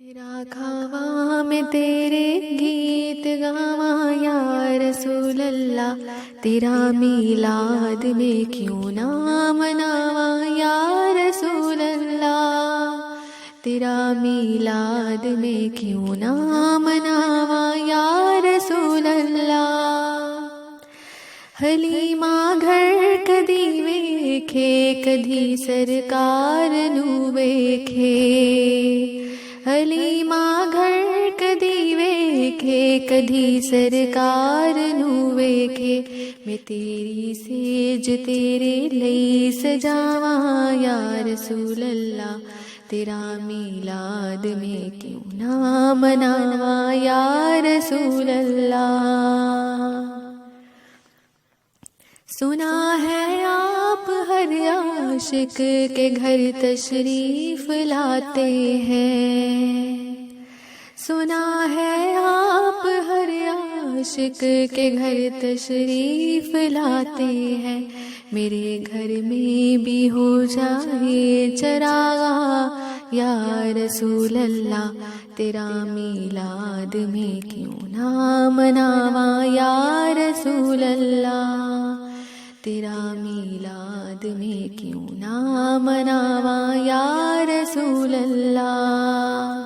تیرا کھاوا میں تیرے گیت گاواں یا رسول اللہ، تیرا میلاد میں کیوں نہ مناواں یا رسول اللہ، تیرا میلاد میں کیوں نہ مناواں یا رسول اللہ۔ حلیمہ گھر کدی ویکھے کدی سرکار نو ویکھے، حلیمہ گھر کدی ویکھے کدی سرکار نو ویکھے، میں تیری سیج تیرے لئی سجاواں یا رسول اللہ، تیرا میلاد میں کیوں نہ مناواں یا رسول اللہ۔ سنا ہے آپ ہر عاشق کے گھر تشریف لاتے ہیں، سنا ہے آپ ہر عاشق کے گھر تشریف لاتے ہیں، میرے گھر میں بھی ہو جائے چراغاں یا رسول اللہ، تیرا میلاد میں کیوں نہ مناواں یا رسول اللہ، تیرا میلاد میں کیوں نہ مناواں یا رسول اللہ۔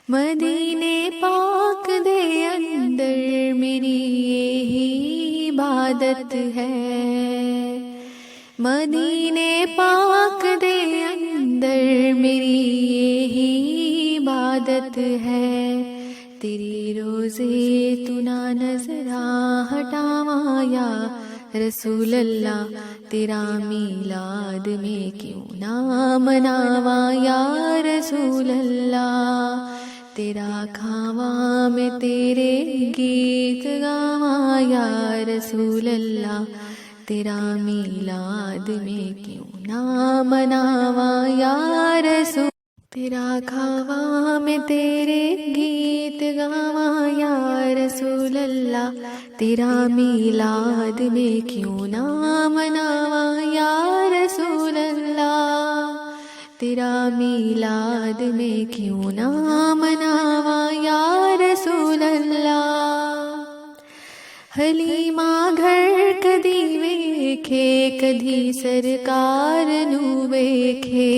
مدینے پاک دے اندر میری یہی عبادت ہے، مدینے پاک دے اندر میری یہی عبادت ہے، تیری روزے تو نہ نظراں ہٹاواں یا رسول اللہ، تیرا میلاد میں کیوں نہ مناواں یا رسول اللہ، تیرا کھاواں میں تیرے گیت گاواں یا رسول اللہ، تیرا میلاد میں کیوں نہ مناواں یا رسول، تیرا کھاواں میں تیرے گیت گاواں یا رسول اللہ، تیرا میلاد میں کیوں نہ مناواں یا رسول اللہ، تیرا میلاد میں کیوں نہ مناواں یا رسول اللہ۔ حلیمہ گھر کدی ویکھے کدی سرکار نو ویکھے،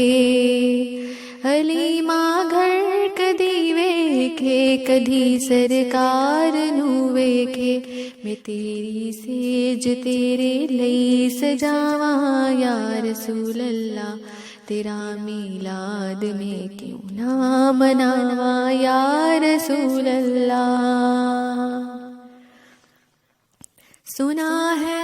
حلیمہ گھر کدی ویکھے کدی سرکار نو ویکھے، میں تیری سیج تیرے لئی سجاواں یا رسول اللہ، تیرا میلاد میں کیوں نہ مناواں یا رسول اللہ۔ سنا ہے